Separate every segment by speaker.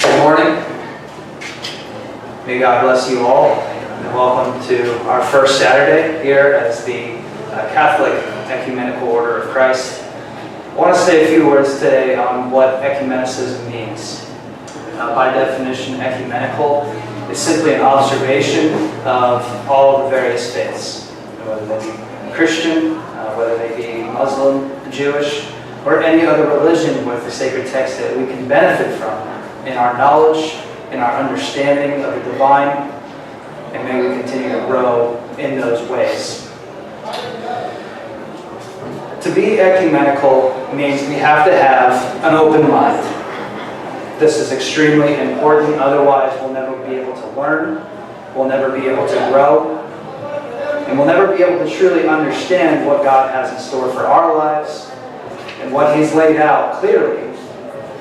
Speaker 1: Good morning. May God bless you all, and welcome to our first Saturday here as the Catholic Ecumenical Order of Christ. I want to say a few words today on what ecumenicism means. By definition, ecumenical is simply an observation of all of the various faiths, whether they be Christian, whether they be Muslim, Jewish, or any other religion with the sacred text that we can benefit from in our knowledge, in our understanding of the divine, and may we continue to grow in those ways. To be ecumenical means we have to have an open mind. This is extremely important, otherwise we'll never be able to learn, we'll never be able to grow, and we'll never be able to truly understand what God has in store for our lives and what He's laid out clearly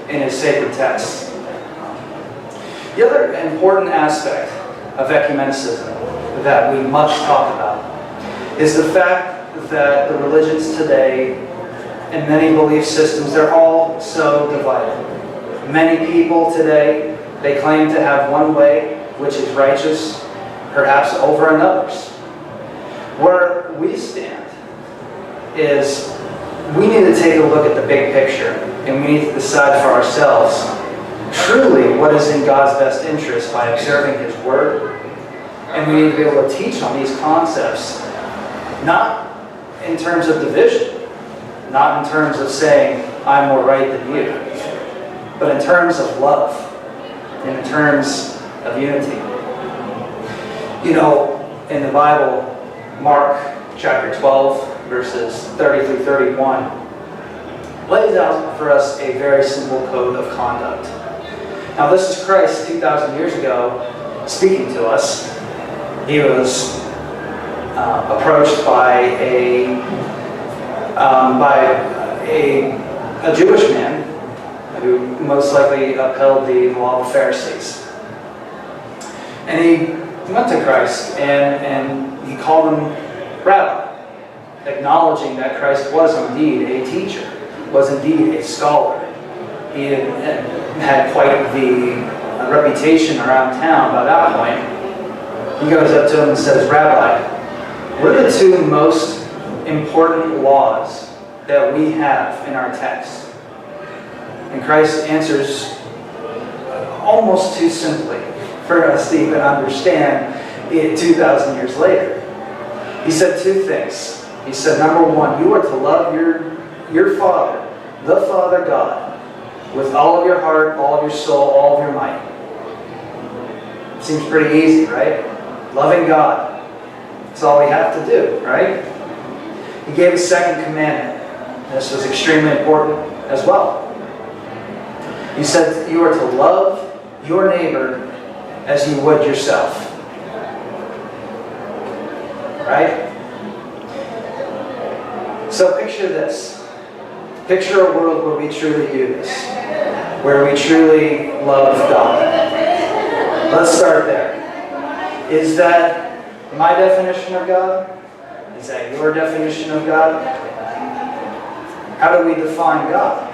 Speaker 1: in His sacred text. The other important aspect of ecumenicism that we must talk about is the fact that the religions today and many belief systems, they're all so divided. Many people today, they claim to have one way, which is righteous, perhaps over another's. Where we stand is we need to take a look at the big picture, and we need to decide for ourselves truly what is in God's best interest by observing His Word. And we need to be able to teach on these concepts, not in terms of division, not in terms of saying, I'm more right than you, but in terms of love, and in terms of unity. You know, in the Bible, Mark chapter 12, verses 30 through 31, lays out for us a very simple code of conduct. Now, this is Christ 2,000 years ago speaking to us. He was approached by a Jewish man who most likely upheld the law of the Pharisees. And he went to Christ and he called him Rabbi, acknowledging that Christ was indeed a teacher, was indeed a scholar. He had quite the reputation around town by that point. He goes up to him and says, Rabbi, what are the two most important laws that we have in our text? And Christ answers almost too simply for us to even understand it 2,000 years later. He said two things. He said, number one, you are to love your Father, the Father God, with all of your heart, all of your soul, all of your might. Seems pretty easy, right? Loving God. That's all we have to do, right? He gave a second commandment. This was extremely important as well. He said you are to love your neighbor as you would yourself. Right? So picture this. Picture a world where we truly do this. Where we truly love God. Let's start there. Is that my definition of God? Is that your definition of God? How do we define God?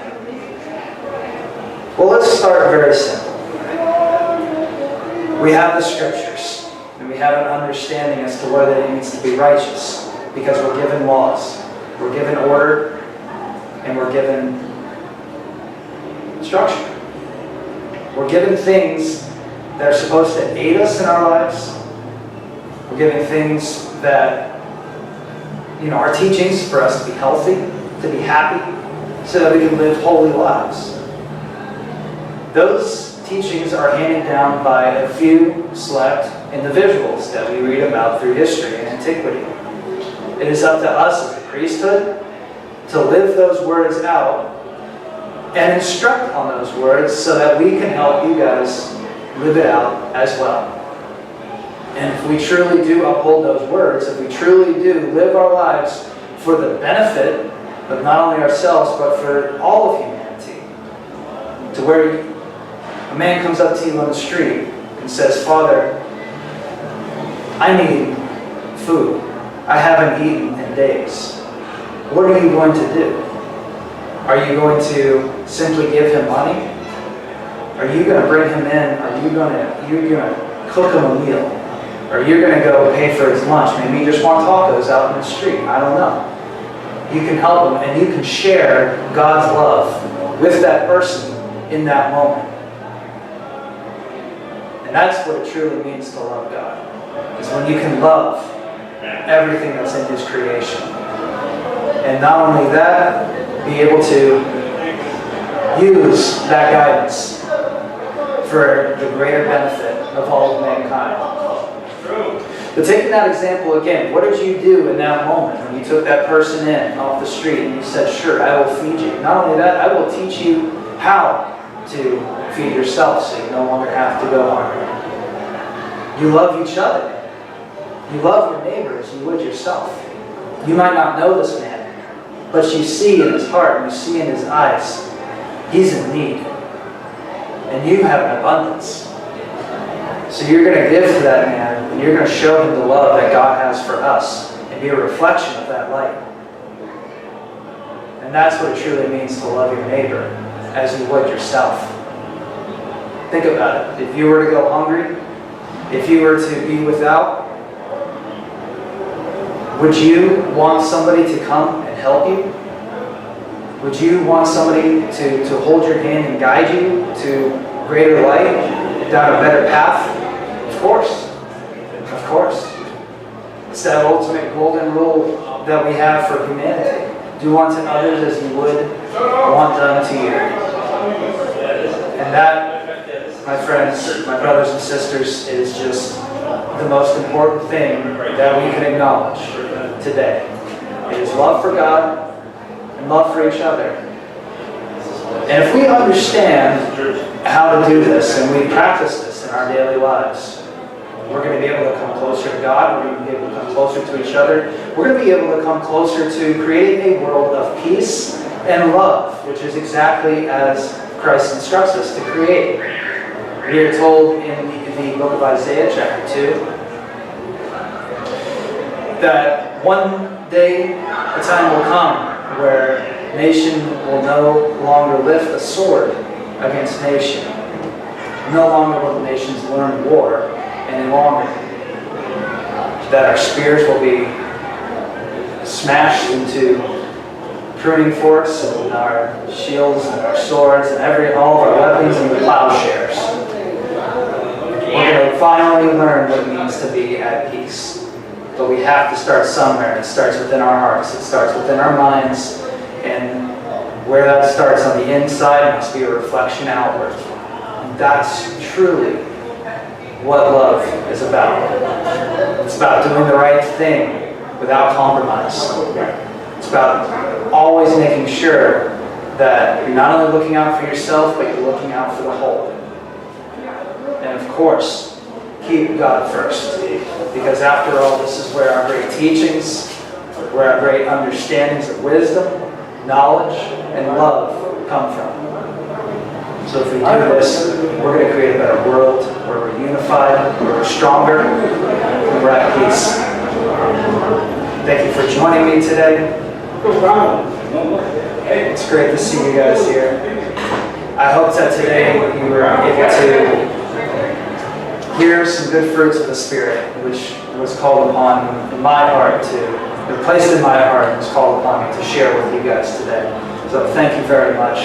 Speaker 1: Well, let's start very simple. We have the Scriptures, and we have an understanding as to whether it means to be righteous, because we're given laws, we're given order, and we're given structure. We're given things that are supposed to aid us in our lives. We're given things that, are teachings for us to be healthy, to be happy, so that we can live holy lives. Those teachings are handed down by a few select individuals that we read about through history and antiquity. It is up to us as the priesthood to live those words out and instruct on those words so that we can help you guys live it out as well. And if we truly do uphold those words, if we truly do live our lives for the benefit of not only ourselves, but for all of humanity, to where a man comes up to you on the street and says, Father, I need food. I haven't eaten in days. What are you going to do? Are you going to simply give him money? Are you going to bring him in? Are you going to cook him a meal? Or you're going to go pay for his lunch? Maybe you just want tacos out in the street. I don't know. You can help him, and you can share God's love with that person in that moment. And that's what it truly means to love God. Is when you can love everything that's in his creation. And not only that, be able to use that guidance for the greater benefit of all of mankind. But taking that example again, what did you do in that moment when you took that person in off the street and you said, sure, I will feed you. Not only that, I will teach you how to feed yourself so you no longer have to go hungry. You love each other. You love your neighbor as you would yourself. You might not know this man, but you see in his heart, you see in his eyes, he's in need. And you have an abundance. So you're going to give to that man, and you're going to show him the love that God has for us, and be a reflection of that light. And that's what it truly means to love your neighbor as you would yourself. Think about it. If you were to go hungry, if you were to be without, would you want somebody to come and help you? Would you want somebody to hold your hand and guide you to greater light, down a better path? Of course. Of course. It's that ultimate golden rule that we have for humanity. Do unto others as you would want done to you. And that, my friends, my brothers and sisters, is just the most important thing that we can acknowledge today. It is love for God and love for each other. And if we understand how to do this and we practice this in our daily lives, we're going to be able to come closer to God. We're going to be able to come closer to each other. We're going to be able to come closer to creating a world of peace and love, which is exactly as Christ instructs us to create. We are told in the book of Isaiah, chapter 2, that one day a time will come where nation will no longer lift a sword against nation. No longer will the nations learn war any longer. That our spears will be smashed into pruning forks, and our shields and our swords and all of our weapons and plowshares. We're going to finally learn what it means to be at peace. But we have to start somewhere. It starts within our hearts. It starts within our minds. And where that starts on the inside must be a reflection outward. And that's truly what love is about. It's about doing the right thing without compromise. It's about always making sure that you're not only looking out for yourself, but you're looking out for the whole. And of course, keep God first. Because after all, this is where our great teachings, where our great understandings of wisdom, knowledge, and love come from. So if we do this, we're going to create a better world where we're unified, where we're stronger, and we're at peace. Thank you for joining me today. It's great to see you guys here. I hope that today you were able to hear some good fruits of the Spirit, which was called upon in my heart to, placed in my heart and was called upon me to share with you guys today. So thank you very much.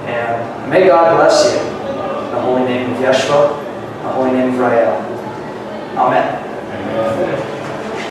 Speaker 1: And may God bless you. In the holy name of Yeshua, in the holy name of Rael. Amen.